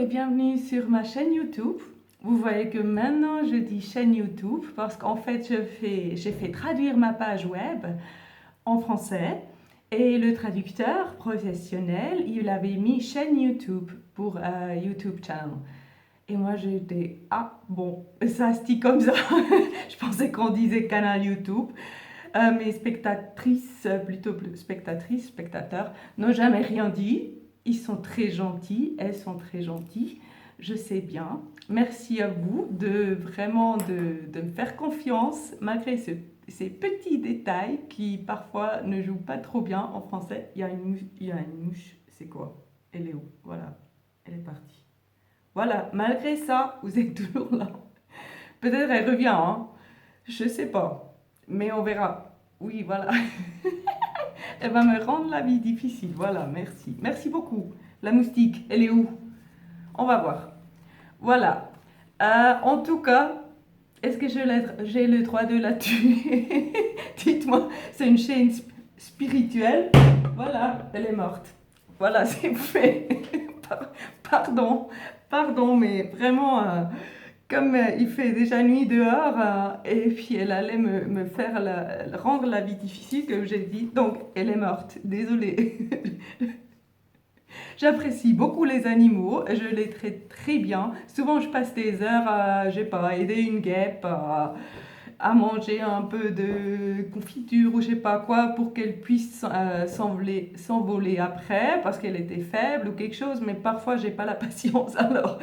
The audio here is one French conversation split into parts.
et bienvenue sur ma chaîne YouTube. Vous voyez que maintenant je dis chaîne YouTube parce qu'en fait j'ai fait traduire ma page web en français et le traducteur professionnel il avait mis chaîne YouTube pour YouTube channel. Et moi j'ai dit ah bon ça se dit comme ça. Je pensais qu'on disait canal YouTube. Mes spectatrices, plutôt spectatrices, spectateurs, n'ont jamais rien dit. Ils sont très gentils, elles sont très gentilles, je sais bien. Merci à vous de vraiment de me faire confiance malgré ces petits détails qui parfois ne jouent pas trop bien en français. Il y a une mouche, c'est quoi? Elle est où? Voilà, elle est partie. Voilà, malgré ça, vous êtes toujours là. Peut-être elle revient, hein? Je sais pas, mais on verra. Oui, voilà. Elle va me rendre la vie difficile. Voilà, merci. Merci beaucoup. La moustique, elle est où? On va voir. Voilà. En tout cas, est-ce que j'ai le droit de la tuer? Dites-moi, c'est une chaîne spirituelle. Voilà, elle est morte. Voilà, c'est fait. Pardon, pardon, mais vraiment, comme il fait déjà nuit dehors, et puis elle allait me faire rendre la vie difficile, que j'ai dit, donc elle est morte, désolée. J'apprécie beaucoup les animaux, je les traite très bien. Souvent je passe des heures à, je sais pas, aider une guêpe à manger un peu de confiture ou je sais pas quoi pour qu'elle puisse s'envoler après parce qu'elle était faible ou quelque chose, mais parfois j'ai pas la patience alors.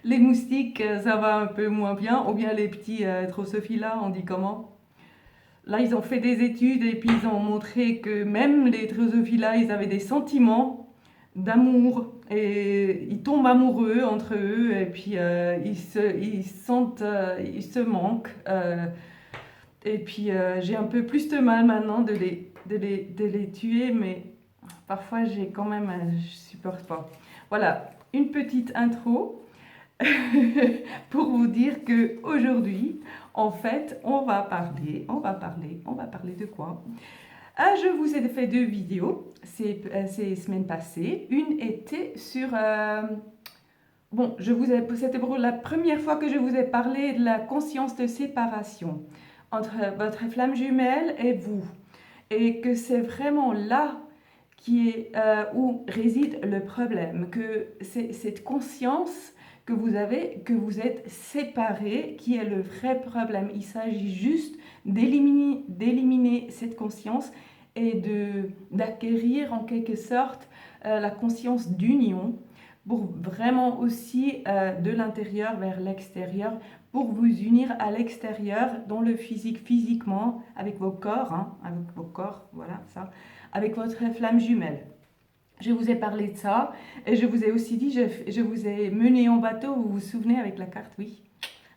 Les moustiques, ça va un peu moins bien, ou bien les petits Drosophila, on dit comment? Là, ils ont fait des études et puis ils ont montré que même les Drosophila, ils avaient des sentiments d'amour et ils tombent amoureux entre eux et puis ils sentent, ils se manquent. Et puis j'ai un peu plus de mal maintenant de les tuer, mais parfois j'ai quand même, je supporte pas. Voilà, une petite intro. Pour vous dire que aujourd'hui, en fait, on va parler de quoi? Je vous ai fait deux vidéos ces semaines passées. Une était sur bon, c'était pour la première fois que je vous ai parlé de la conscience de séparation entre votre flamme jumelle et vous, et que c'est vraiment là qui est où réside le problème, que c'est cette conscience que vous avez, que vous êtes séparés, qui est le vrai problème. Il s'agit juste d'éliminer cette conscience et d'acquérir en quelque sorte la conscience d'union pour vraiment aussi de l'intérieur vers l'extérieur, pour vous unir à l'extérieur, dans le physique, physiquement, avec vos corps, hein, avec vos corps, voilà ça, avec votre flamme jumelle. Je vous ai parlé de ça et je vous ai aussi dit, je vous ai mené en bateau, vous vous souvenez avec la carte, oui,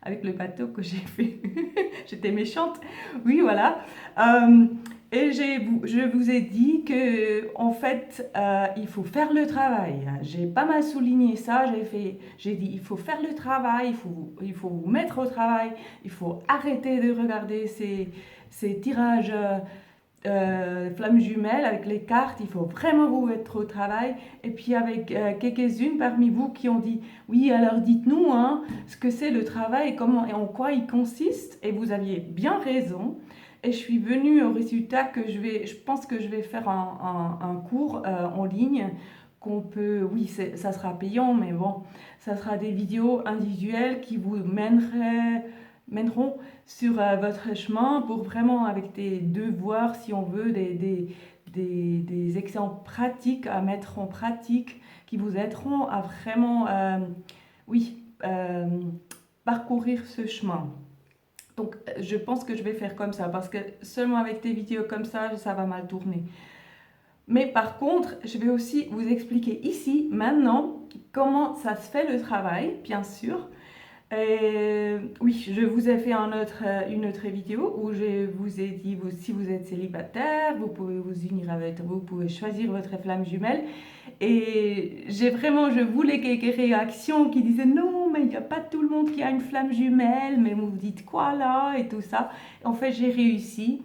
avec le bateau que j'ai fait. J'étais méchante, oui, voilà. Et je vous ai dit que en fait, il faut faire le travail. J'ai pas mal souligné ça. J'ai dit, il faut faire le travail, il faut vous mettre au travail, il faut arrêter de regarder ces tirages. Flammes jumelles avec les cartes, il faut vraiment vous mettre au travail. Et puis avec quelques-unes parmi vous qui ont dit oui, alors dites-nous hein, ce que c'est le travail et comment et en quoi il consiste. Et vous aviez bien raison. Et je suis venue au résultat que je pense que je vais faire un cours en ligne qu'on peut, oui, ça sera payant, mais bon, ça sera des vidéos individuelles qui vous mèneront sur votre chemin pour vraiment avec des devoirs, si on veut, des exemples pratiques à mettre en pratique qui vous aideront à vraiment, oui, parcourir ce chemin. Donc, je pense que je vais faire comme ça parce que seulement avec des vidéos comme ça va mal tourner. Mais par contre, je vais aussi vous expliquer ici, maintenant, comment ça se fait le travail, bien sûr. Oui, je vous ai fait une autre vidéo où je vous ai dit, si vous êtes célibataire, vous pouvez vous unir avec, vous pouvez choisir votre flamme jumelle. Et je voulais quelques réactions qui disaient non, mais il n'y a pas tout le monde qui a une flamme jumelle, mais vous dites quoi là et tout ça. En fait, j'ai réussi.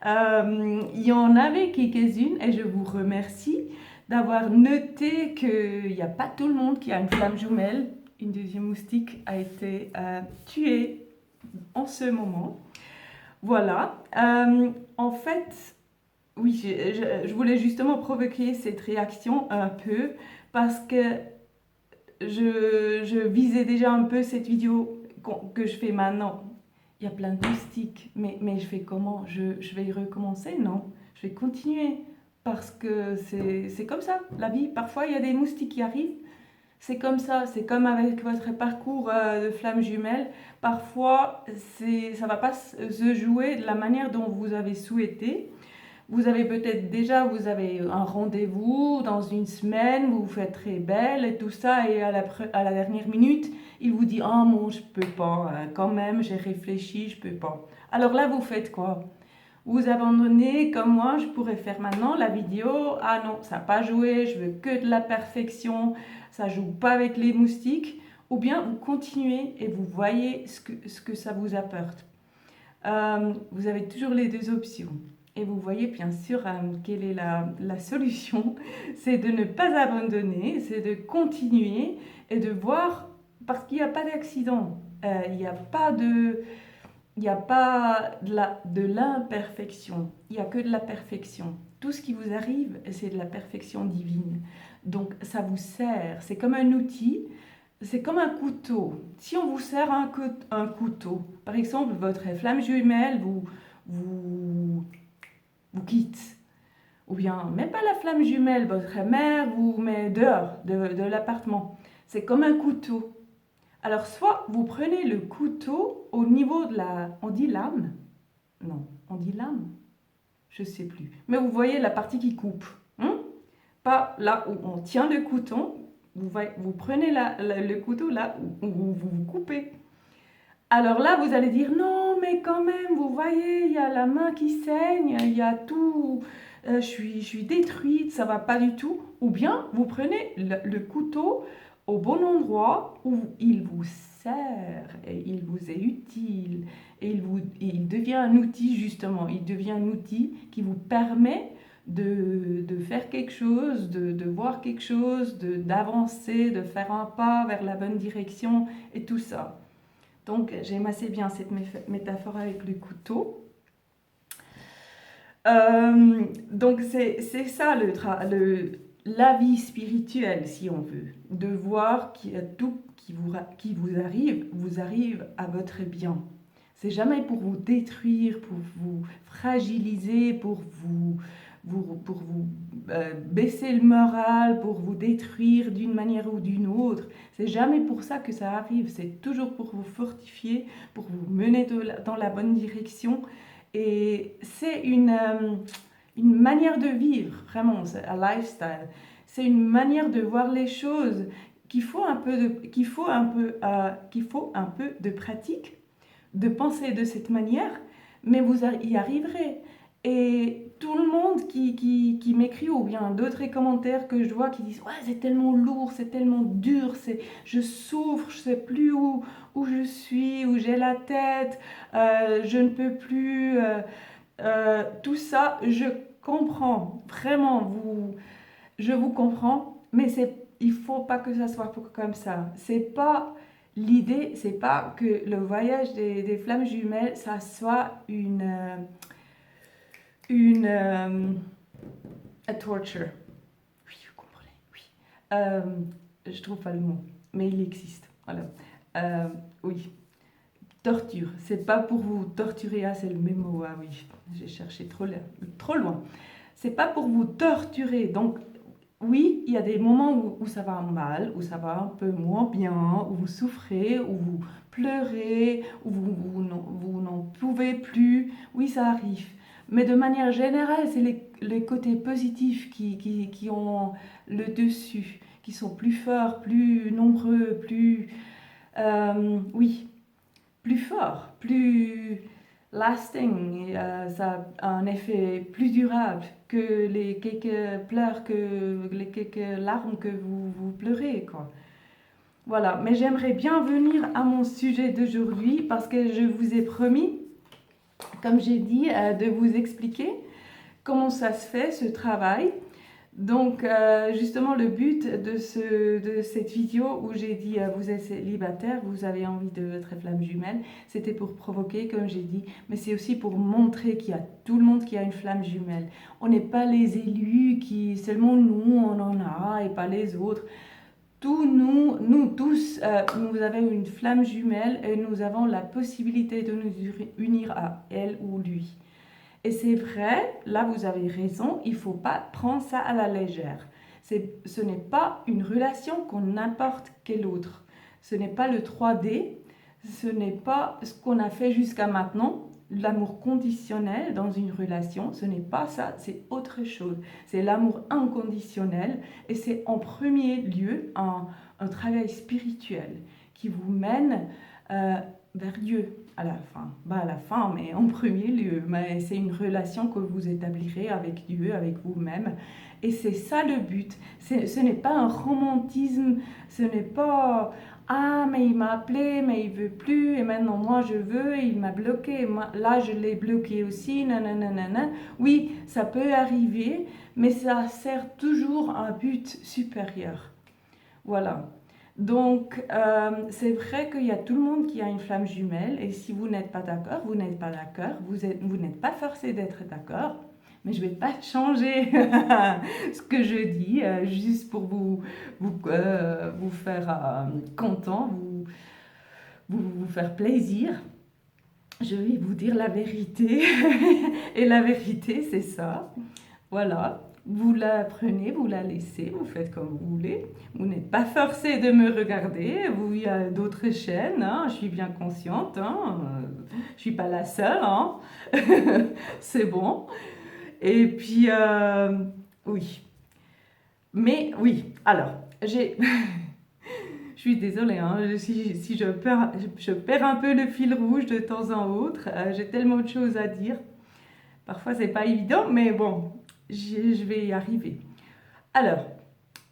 Il y en avait quelques-unes et je vous remercie d'avoir noté qu'il n'y a pas tout le monde qui a une flamme jumelle. Une deuxième moustique a été tuée en ce moment. Voilà. En fait, oui, je voulais justement provoquer cette réaction un peu parce que je visais déjà un peu cette vidéo que je fais maintenant. Il y a plein de moustiques, mais je fais comment? Je vais y recommencer? Non, je vais continuer parce que c'est comme ça, la vie. Parfois, il y a des moustiques qui arrivent. C'est comme ça, c'est comme avec votre parcours de flamme jumelle. Parfois, ça ne va pas se jouer de la manière dont vous avez souhaité. Vous avez peut-être déjà, vous avez un rendez-vous dans une semaine, vous vous faites très belle et tout ça, et à la dernière minute, il vous dit: «Oh non, je peux pas, quand même, j'ai réfléchi, je peux pas.» Alors là, vous faites quoi? Vous abandonnez, comme moi, je pourrais faire maintenant la vidéo: «Ah non, ça n'a pas joué, je veux que de la perfection, ça joue pas avec les moustiques.» Ou bien vous continuez et vous voyez ce que ça vous apporte. Vous avez toujours les deux options. Et vous voyez bien sûr quelle est la solution. C'est de ne pas abandonner, c'est de continuer et de voir, parce qu'il n'y a pas d'accident, il n'y a pas de... Il n'y a pas de l'imperfection, il n'y a que de la perfection. Tout ce qui vous arrive, c'est de la perfection divine. Donc ça vous sert, c'est comme un outil, c'est comme un couteau. Si on vous sert un couteau, par exemple, votre flamme jumelle vous quitte, ou bien même pas la flamme jumelle, votre mère vous met dehors de l'appartement. C'est comme un couteau. Alors, soit vous prenez le couteau au niveau de la... On dit lame? Non, on dit lame? Je sais plus. Mais vous voyez la partie qui coupe. Hein? Pas là où on tient le couteau. Vous prenez le couteau là où vous coupez. Alors là, vous allez dire: «Non, mais quand même, vous voyez, il y a la main qui saigne, il y a tout, je suis détruite, ça va pas du tout.» Ou bien, vous prenez le couteau au bon endroit où il vous sert et il vous est utile. Et il devient un outil, justement, il devient un outil qui vous permet de faire quelque chose, de voir quelque chose, d'avancer, de faire un pas vers la bonne direction et tout ça. Donc, j'aime assez bien cette métaphore avec le couteau. Donc, c'est ça la vie spirituelle, si on veut. De voir qu'il y a tout qui vous arrive à votre bien. C'est jamais pour vous détruire, pour vous fragiliser, pour vous baisser le moral, pour vous détruire d'une manière ou d'une autre. C'est jamais pour ça que ça arrive. C'est toujours pour vous fortifier, pour vous mener dans la bonne direction. Et c'est une manière de vivre, vraiment, c'est un lifestyle. C'est une manière de voir les choses qu'il faut un peu de pratique, de penser de cette manière, mais vous y arriverez. Et tout le monde qui m'écrit, ou bien d'autres commentaires que je vois qui disent: «Ouais, c'est tellement lourd, c'est tellement dur, je souffre, je sais plus où je suis, où j'ai la tête, je ne peux plus.» Tout ça, je comprends, vraiment, je vous comprends, mais il faut pas que ça soit comme ça. C'est pas l'idée, c'est pas que le voyage des flammes jumelles, ça soit a torture. Oui, vous comprenez, oui. Je trouve pas le mot, mais il existe. Voilà. Oui. Torture, c'est pas pour vous torturer, ah c'est le même mot, ah oui, j'ai cherché trop loin. C'est pas pour vous torturer, donc oui, il y a des moments où ça va mal, où ça va un peu moins bien, où vous souffrez, où vous pleurez, où vous n'en pouvez plus, oui ça arrive. Mais de manière générale, c'est les côtés positifs qui ont le dessus, qui sont plus forts, plus nombreux, oui, plus fort, plus lasting, ça a un effet plus durable que les quelques pleurs, que les quelques larmes que vous pleurez, quoi. Voilà, mais j'aimerais bien venir à mon sujet d'aujourd'hui parce que je vous ai promis, comme j'ai dit, de vous expliquer comment ça se fait, ce travail, Donc, justement, le but de cette vidéo où j'ai dit vous êtes célibataire, vous avez envie de votre flamme jumelle, c'était pour provoquer, comme j'ai dit, mais c'est aussi pour montrer qu'il y a tout le monde qui a une flamme jumelle. On n'est pas les élus qui, seulement nous, on en a et pas les autres. Tous nous tous, nous avons une flamme jumelle et nous avons la possibilité de nous unir à elle ou lui. Et c'est vrai, là vous avez raison, il ne faut pas prendre ça à la légère. Ce n'est pas une relation comme n'importe quelle autre. Ce n'est pas le 3D, ce n'est pas ce qu'on a fait jusqu'à maintenant, l'amour conditionnel dans une relation, ce n'est pas ça, c'est autre chose. C'est l'amour inconditionnel et c'est en premier lieu un travail spirituel qui vous mène vers Dieu à la fin. Pas à la fin, mais en premier lieu. Mais c'est une relation que vous établirez avec Dieu, avec vous-même. Et c'est ça le but. Ce n'est pas un romantisme, ce n'est pas ah, mais il m'a appelé, mais il veut plus, et maintenant moi je veux, et il m'a bloqué, là je l'ai bloqué aussi, nanana. Oui, ça peut arriver, mais ça sert toujours à un but supérieur. Voilà. Donc, c'est vrai qu'il y a tout le monde qui a une flamme jumelle, et si vous n'êtes pas d'accord, vous n'êtes pas d'accord, vous n'êtes pas forcé d'être d'accord, mais je ne vais pas changer ce que je dis, juste pour vous faire content, vous faire plaisir. Je vais vous dire la vérité, et la vérité, c'est ça. Voilà. Vous la prenez, vous la laissez, vous faites comme vous voulez. Vous n'êtes pas forcé de me regarder. Il y a d'autres chaînes, hein, je suis bien consciente. Hein, je ne suis pas la seule. Hein. C'est bon. Et puis, oui. Mais oui, alors, je suis désolée, hein, si je perds un peu le fil rouge de temps en autre. J'ai tellement de choses à dire. Parfois, c'est pas évident, mais bon, je vais y arriver. Alors,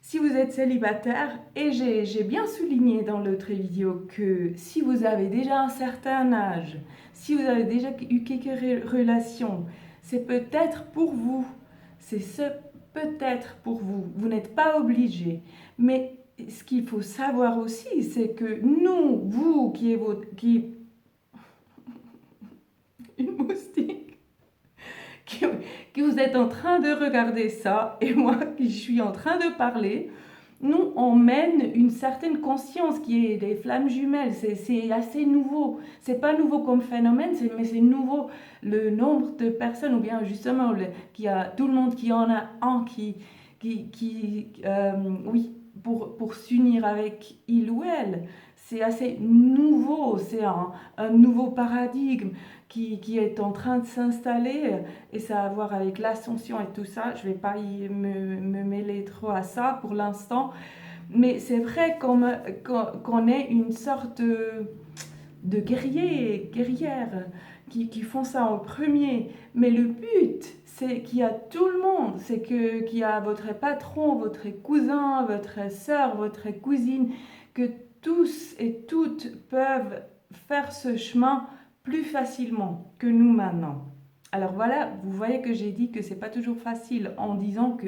si vous êtes célibataire, et j'ai bien souligné dans l'autre vidéo que si vous avez déjà un certain âge, si vous avez déjà eu quelques relations, c'est peut-être pour vous. C'est ce peut-être pour vous. Vous n'êtes pas obligé. Mais ce qu'il faut savoir aussi, c'est que nous, vous qui est votre... Une moustique que vous êtes en train de regarder ça et moi qui suis en train de parler, nous, on mène une certaine conscience qui est des flammes jumelles. C'est assez nouveau. C'est pas nouveau comme phénomène, mais c'est nouveau. Le nombre de personnes, ou bien justement, tout le monde qui en a un oui, pour s'unir avec il ou elle. C'est assez nouveau. C'est un nouveau paradigme qui est en train de s'installer et ça a à voir avec l'ascension et tout ça. Je ne vais pas me mêler trop à ça pour l'instant, mais c'est vrai qu'on est une sorte de guerrière qui font ça en premier. Mais le but, c'est qu'il y a tout le monde, c'est qu'il y a votre patron, votre cousin, votre soeur, votre cousine, que tous et toutes peuvent faire ce chemin plus facilement que nous maintenant. Alors voilà, vous voyez que j'ai dit que c'est pas toujours facile en disant que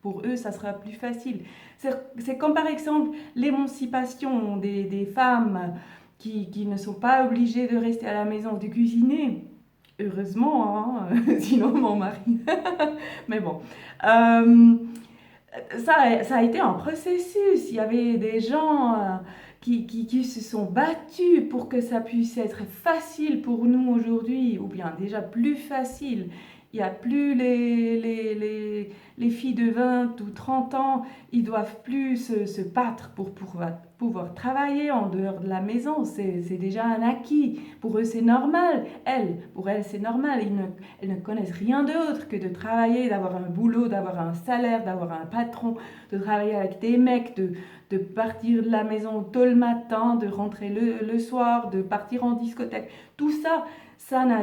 pour eux ça sera plus facile. C'est comme par exemple l'émancipation des femmes qui ne sont pas obligées de rester à la maison ou de cuisiner. Heureusement, hein, sinon mon mari. Mais bon. Ça a été un processus. Il y avait des gens qui se sont battus pour que ça puisse être facile pour nous aujourd'hui, ou bien déjà plus facile. Il n'y a plus les filles de 20 ou 30 ans, ils doivent plus se battre pour pouvoir travailler en dehors de la maison. C'est déjà un acquis. Pour eux, c'est normal. Pour elles, c'est normal. Elles ne connaissent rien d'autre que de travailler, d'avoir un boulot, d'avoir un salaire, d'avoir un patron, de travailler avec des mecs, de partir de la maison tôt le matin, de rentrer le soir, de partir en discothèque. Tout ça, ça n'a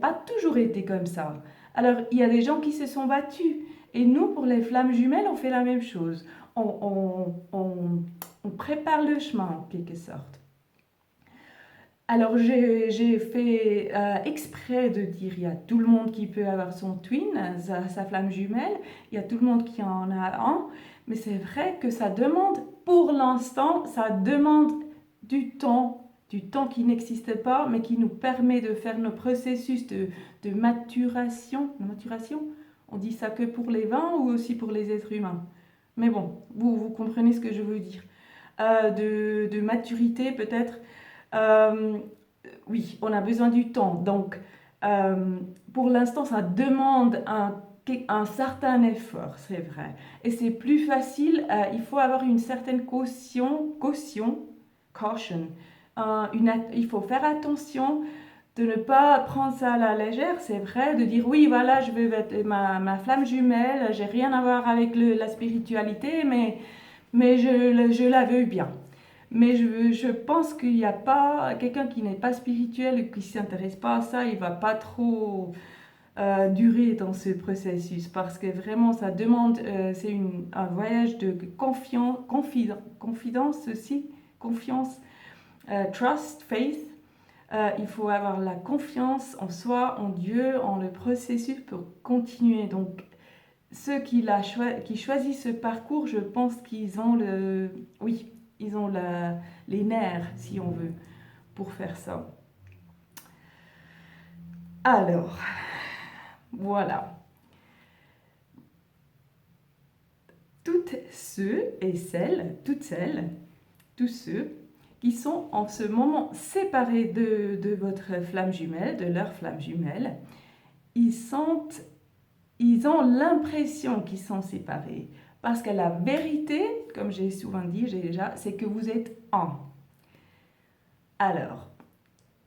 pas toujours été comme ça. Alors, il y a des gens qui se sont battus. Et nous, pour les flammes jumelles, on fait la même chose. On prépare le chemin, en quelque sorte. Alors, j'ai fait exprès de dire, il y a tout le monde qui peut avoir son twin, sa flamme jumelle, il y a tout le monde qui en a un, mais c'est vrai que ça demande, pour l'instant, ça demande du temps qui n'existe pas, mais qui nous permet de faire nos processus de maturation. On dit ça que pour les vins ou aussi pour les êtres humains. Mais bon, vous comprenez ce que je veux dire. De maturité peut-être. Euh, oui, on a besoin du temps. Donc, pour l'instant, ça demande un certain effort, c'est vrai. Et c'est plus facile, il faut avoir une certaine caution, il faut faire attention de ne pas prendre ça à la légère, c'est vrai, de dire oui, voilà, je veux être ma flamme jumelle, j'ai rien à voir avec la spiritualité, mais je la veux bien. Mais je pense qu'il n'y a pas quelqu'un qui n'est pas spirituel et qui ne s'intéresse pas à ça, il ne va pas trop durer dans ce processus parce que vraiment ça demande, c'est un voyage de confidence aussi, confiance, trust, faith. Il faut avoir la confiance en soi, en Dieu, en le processus pour continuer. Donc ceux qui choisissent ce parcours, je pense qu'ils ont oui, ils ont les nerfs, si on veut, pour faire ça. Alors, voilà. Toutes celles, tous ceux qui sont en ce moment séparés de votre flamme jumelle, de leur flamme jumelle, ils ont l'impression qu'ils sont séparés. Parce que la vérité, comme j'ai souvent dit déjà, c'est que vous êtes un. Alors,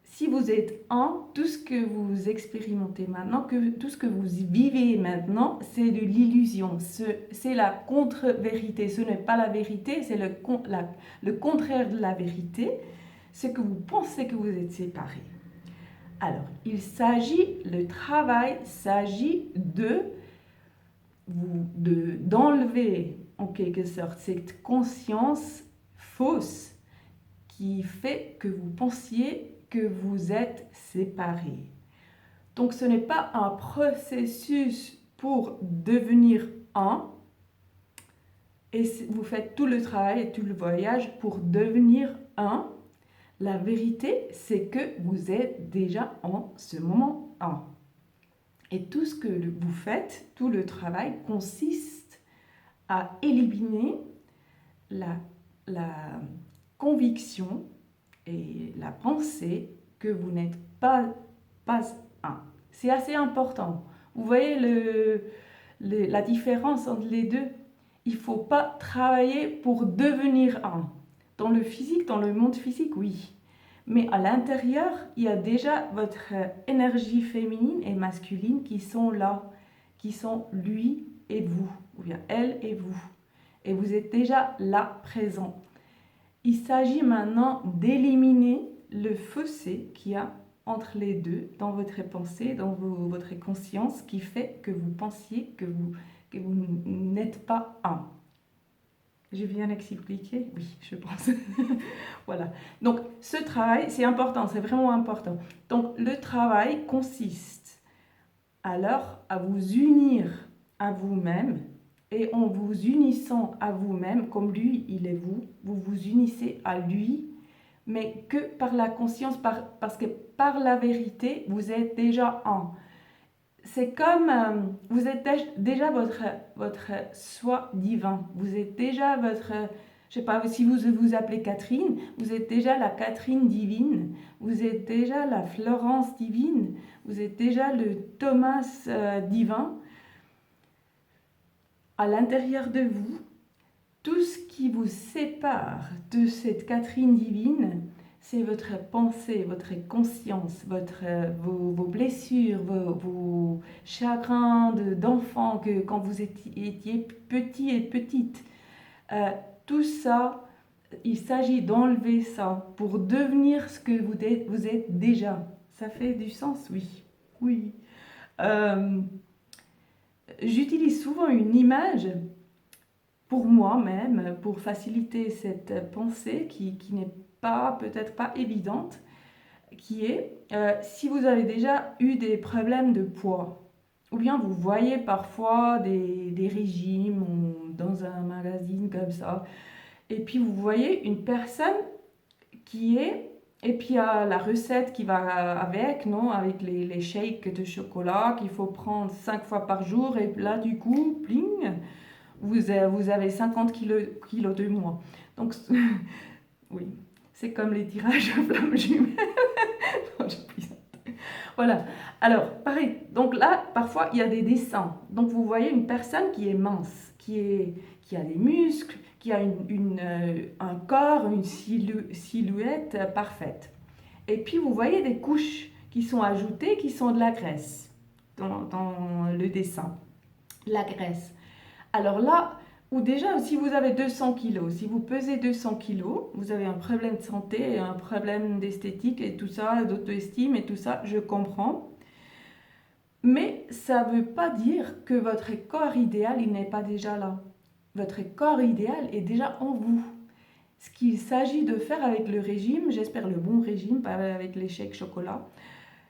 si vous êtes un, tout ce que vous expérimentez maintenant, tout ce que vous vivez maintenant, c'est de l'illusion. C'est la contre-vérité. Ce n'est pas la vérité, c'est le contraire de la vérité. C'est que vous pensez que vous êtes séparés. Alors, le travail s'agit d'enlever en quelque sorte cette conscience fausse qui fait que vous pensiez que vous êtes séparés. Donc ce n'est pas un processus pour devenir un, et vous faites tout le travail et tout le voyage pour devenir un. La vérité, c'est que vous êtes déjà en ce moment un. Et tout ce que vous faites, tout le travail consiste à éliminer la conviction et la pensée que vous n'êtes pas un. C'est assez important. Vous voyez la différence entre les deux. Il ne faut pas travailler pour devenir un. Dans le physique, dans le monde physique, oui. Mais à l'intérieur, il y a déjà votre énergie féminine et masculine qui sont là, qui sont lui et vous, ou bien elle et vous. Et vous êtes déjà là, présent. Il s'agit maintenant d'éliminer le fossé qu'il y a entre les deux dans votre pensée, dans votre conscience, qui fait que vous pensiez que vous n'êtes pas un. Je viens d'expliquer? Oui, je pense. Voilà. Donc, ce travail, c'est important, c'est vraiment important. Donc, le travail consiste alors à vous unir à vous-même, et en vous unissant à vous-même, comme lui, il est vous, vous vous unissez à lui, mais que par la conscience, parce que par la vérité, vous êtes déjà un. C'est comme vous êtes déjà votre soi divin. Vous êtes déjà je sais pas, si vous vous appelez Catherine, vous êtes déjà la Catherine divine. Vous êtes déjà la Florence divine. Vous êtes déjà le Thomas divin. À l'intérieur de vous, tout ce qui vous sépare de cette Catherine divine, c'est votre pensée, votre conscience, vos blessures, vos chagrins d'enfant que quand vous étiez petit et petite. Tout ça, il s'agit d'enlever ça pour devenir ce que vous êtes déjà. Ça fait du sens, oui. Oui. J'utilise souvent une image pour moi-même, pour faciliter cette pensée qui n'est peut-être pas évidente. qui est si vous avez déjà eu des problèmes de poids, ou bien vous voyez parfois des régimes dans un magazine comme ça, et puis vous voyez une personne qui est, et puis il y a la recette qui va avec, non, avec les shakes de chocolat qu'il faut prendre 5 fois par jour, et là du coup, pling, vous avez 50 kilos de moins. Donc, oui, c'est comme les tirages à flammes jumelles. Non, je plaisante. Voilà. Alors, pareil. Donc là, parfois, il y a des dessins. Donc, vous voyez une personne qui est mince, qui a des muscles, qui a un corps, une silhouette parfaite. Et puis, vous voyez des couches qui sont ajoutées, qui sont de la graisse dans le dessin. La graisse. Alors là, ou déjà, si vous avez 200 kilos, si vous pesez 200 kilos, vous avez un problème de santé, un problème d'esthétique et tout ça, d'auto-estime et tout ça, je comprends. Mais ça ne veut pas dire que votre corps idéal, il n'est pas déjà là. Votre corps idéal est déjà en vous. Ce qu'il s'agit de faire avec le régime, j'espère le bon régime, pas avec les shakes chocolat,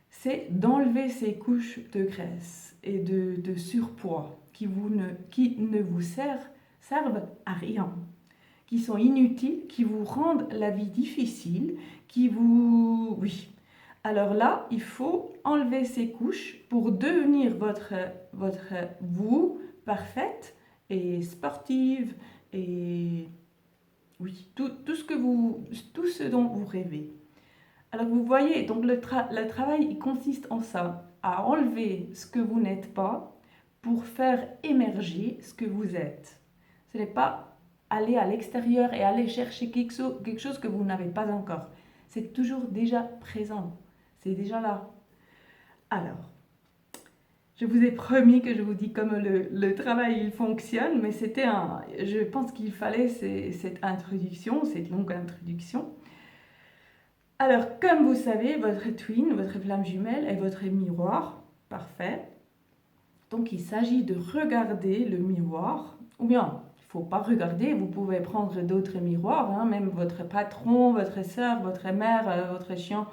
c'est d'enlever ces couches de graisse et de surpoids qui ne vous servent à rien, qui sont inutiles, qui vous rendent la vie difficile, qui vous... Oui. Alors là, il faut enlever ces couches pour devenir votre vous parfaite et sportive et oui, tout ce dont vous rêvez. Alors vous voyez, donc le travail il consiste en ça, à enlever ce que vous n'êtes pas pour faire émerger ce que vous êtes. Ce n'est pas aller à l'extérieur et aller chercher quelque chose que vous n'avez pas encore. C'est toujours déjà présent, c'est déjà là. Alors, je vous ai promis que je vous dis comment le travail il fonctionne, mais je pense qu'il fallait cette introduction, cette longue introduction. Alors, comme vous savez, votre twin, votre flamme jumelle est votre miroir parfait. Donc, il s'agit de regarder le miroir, ou bien, il ne faut pas regarder, vous pouvez prendre d'autres miroirs, hein, même votre patron, votre soeur, votre mère, votre chien,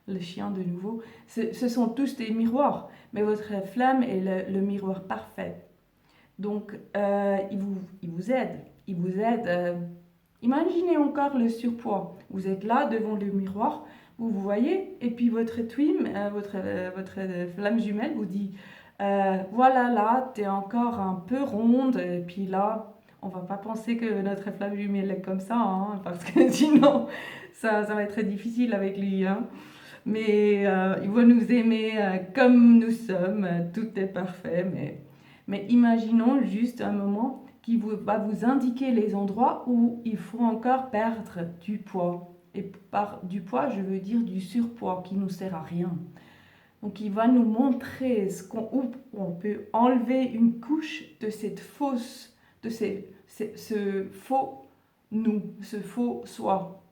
le chien de nouveau. Ce sont tous des miroirs, mais votre flamme est le miroir parfait. Donc, il vous aide. Il vous aide. Imaginez encore le surpoids. Vous êtes là devant le miroir, vous vous voyez, et puis votre twin, votre flamme jumelle vous dit voilà, là, tu es encore un peu ronde, et puis là, on va pas penser que notre flamme jumelle est comme ça, hein, parce que sinon, ça va être très difficile avec lui. Hein. Mais il va nous aimer comme nous sommes, tout est parfait, mais imaginons juste un moment qui va vous indiquer les endroits où il faut encore perdre du poids. Et par du poids, je veux dire du surpoids qui ne nous sert à rien. Donc il va nous montrer où on peut enlever une couche de cette fausse, ce faux nous, ce faux soi.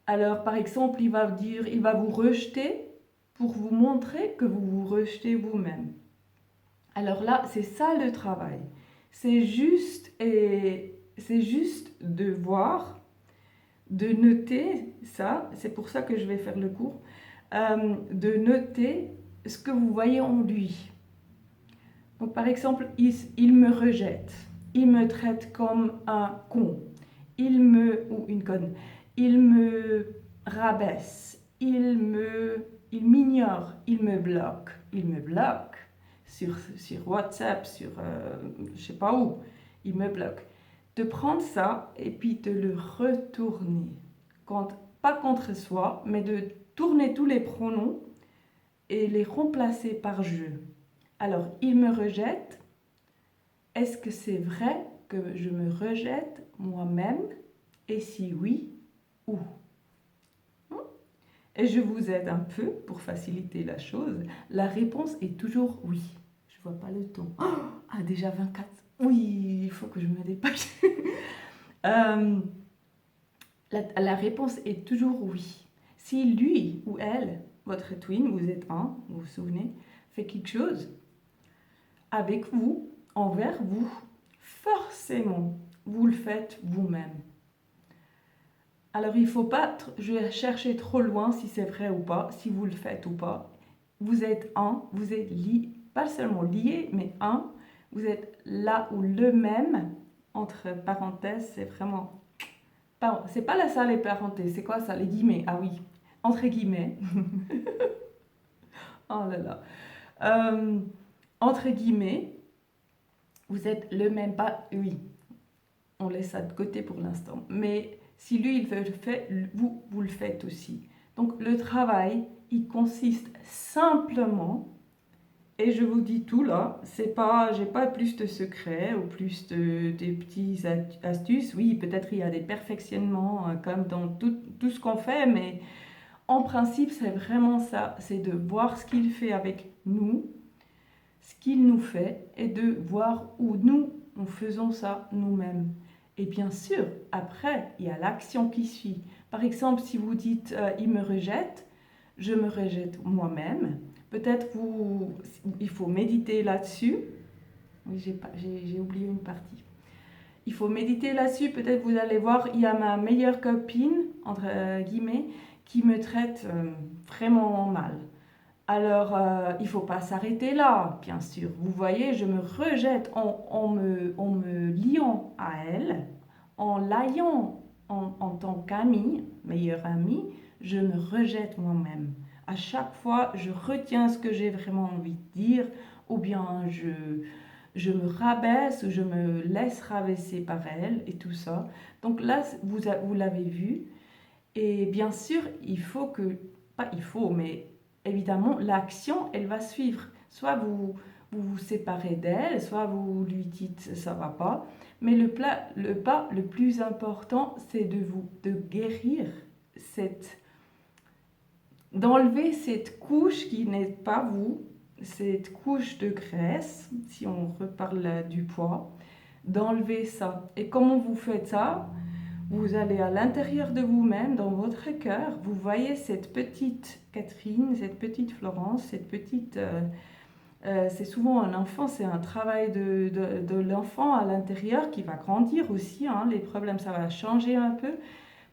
Alors par exemple, il va vous rejeter pour vous montrer que vous vous rejetez vous-même. Alors là, c'est ça le travail. C'est juste de voir, de noter ça. C'est pour ça que je vais faire le cours. De noter ce que vous voyez en lui. Donc par exemple, il me rejette. Il me traite comme un con. Ou une conne. Il me rabaisse. Il m'ignore. Il me bloque. Il me bloque. Sur WhatsApp, je sais pas où, il me bloque. De prendre ça et puis de le retourner. Pas contre soi, mais de tourner tous les pronoms et les remplacer par je. Alors, il me rejette. Est-ce que c'est vrai que je me rejette moi-même? Et si oui, où? Et je vous aide un peu pour faciliter la chose. La réponse est toujours oui. Je vois pas le temps. Ah, déjà 24. Oui, il faut que je me dépêche. La réponse est toujours oui. Si lui ou elle, votre twin, vous êtes un, vous vous souvenez, fait quelque chose avec vous, envers vous, forcément, vous le faites vous-même. Alors, il ne faut pas je vais chercher trop loin si c'est vrai ou pas, si vous le faites ou pas. Vous êtes un, vous êtes lié, pas seulement lié, mais un. Vous êtes là ou le même, entre parenthèses, c'est vraiment... Pardon, c'est pas ça les parenthèses, c'est quoi ça, les guillemets? Ah oui, entre guillemets. Oh là là. Euh, Entre guillemets, vous êtes le même, pas... Oui, on laisse ça de côté pour l'instant. Mais si lui, il le fait, vous le faites aussi. Donc le travail, il consiste simplement, et je vous dis tout là, c'est pas, j'ai pas plus de secrets ou plus de petits astuces. Oui, peut-être il y a des perfectionnements comme dans tout ce qu'on fait, mais en principe, c'est vraiment ça, c'est de voir ce qu'il fait avec nous, ce qu'il nous fait, et de voir où nous faisons ça nous-mêmes. Et bien sûr, après, il y a l'action qui suit. Par exemple, si vous dites il me rejette, je me rejette moi-même. Peut-être il faut méditer là-dessus. Oui, j'ai oublié une partie. Il faut méditer là-dessus. Peut-être vous allez voir, il y a ma meilleure copine, entre guillemets, qui me traite vraiment mal. Alors, il ne faut pas s'arrêter là, bien sûr. Vous voyez, je me rejette en me liant à elle, en l'ayant en tant qu'amie, meilleure amie, je me rejette moi-même. À chaque fois, je retiens ce que j'ai vraiment envie de dire, ou bien je me rabaisse ou je me laisse rabaisser par elle et tout ça. Donc là, vous l'avez vu. Et bien sûr, il faut que, pas il faut, mais évidemment, l'action, elle va suivre. Soit vous séparez d'elle, soit vous lui dites ça va pas. Mais le pas le plus important, c'est de guérir d'enlever cette couche qui n'est pas vous, cette couche de graisse, si on reparle du poids, d'enlever ça. Et comment vous faites ça? Vous allez à l'intérieur de vous-même, dans votre cœur, vous voyez cette petite Catherine, cette petite Florence, cette petite... c'est souvent un enfant, c'est un travail de l'enfant à l'intérieur qui va grandir aussi. Hein, les problèmes, ça va changer un peu,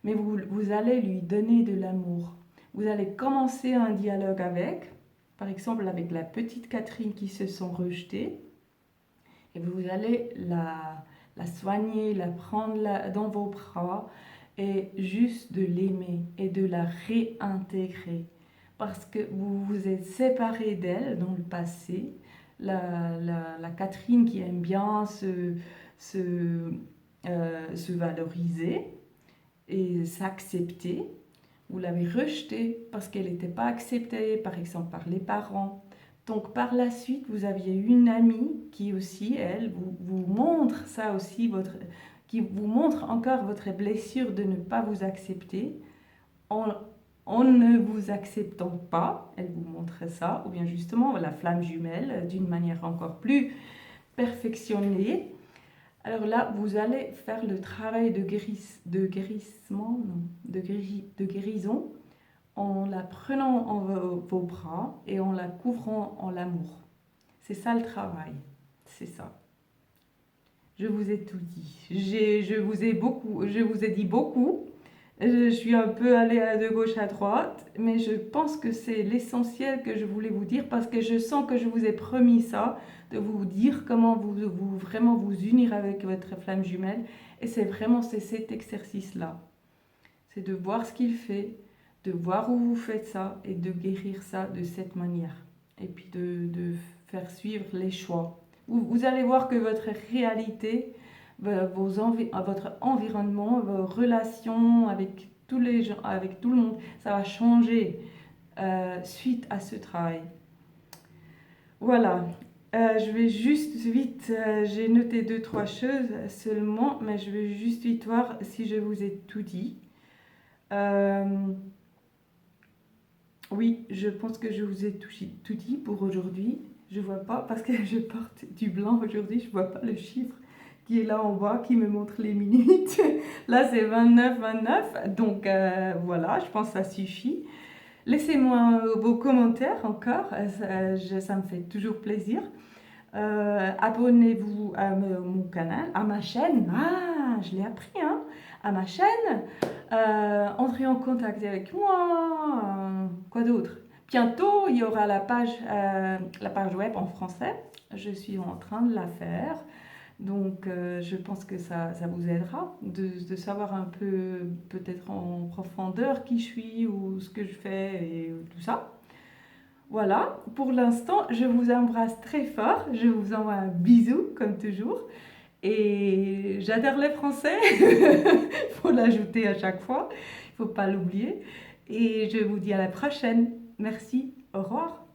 mais vous allez lui donner de l'amour. Vous allez commencer un dialogue avec, par exemple avec la petite Catherine qui se sent rejetée, et vous allez la soigner, la prendre dans vos bras et juste de l'aimer et de la réintégrer. Parce que vous vous êtes séparé d'elle dans le passé. La Catherine qui aime bien se valoriser et s'accepter, vous l'avez rejetée parce qu'elle n'était pas acceptée, par exemple, par les parents. Donc par la suite, vous aviez une amie qui aussi, elle, vous montre ça aussi, qui vous montre encore votre blessure de ne pas vous accepter en ne vous acceptant pas, elle vous montre ça, ou bien justement la flamme jumelle d'une manière encore plus perfectionnée. Alors là, vous allez faire le travail de guérissement, non, de guérison en la prenant en vos bras et en la couvrant en l'amour. C'est ça le travail, c'est ça. Je vous ai tout dit. Je vous ai dit beaucoup. Je suis un peu allée de gauche à droite, mais je pense que c'est l'essentiel que je voulais vous dire parce que je sens que je vous ai promis ça, de vous dire comment vraiment vous unir avec votre flamme jumelle. Et c'est cet exercice-là. C'est de voir ce qu'il fait, de voir où vous faites ça et de guérir ça de cette manière. Et puis de faire suivre les choix. Vous allez voir que votre réalité, votre environnement, vos relations avec tous les gens, avec tout le monde, ça va changer suite à ce travail. Voilà. Je vais juste vite, j'ai noté 2-3 choses seulement, mais je vais juste vite voir si je vous ai tout dit. Oui, je pense que je vous ai tout dit pour aujourd'hui. Je vois pas, parce que je porte du blanc aujourd'hui, je vois pas le chiffre qui est là en bas, qui me montre les minutes. Là, c'est 29, donc voilà, je pense que ça suffit. Laissez-moi vos commentaires encore, ça me fait toujours plaisir. Abonnez-vous à mon canal, à ma chaîne. Ah, je l'ai appris, hein, à ma chaîne. Entrez en contact avec moi. Quoi d'autre? Bientôt, il y aura la page web en français. Je suis en train de la faire. Donc, je pense que ça vous aidera de savoir un peu, peut-être en profondeur, qui je suis ou ce que je fais et tout ça. Voilà, pour l'instant, je vous embrasse très fort. Je vous envoie un bisou, comme toujours. Et j'adore les Français. Il faut l'ajouter à chaque fois. Il ne faut pas l'oublier. Et je vous dis à la prochaine. Merci. Au revoir.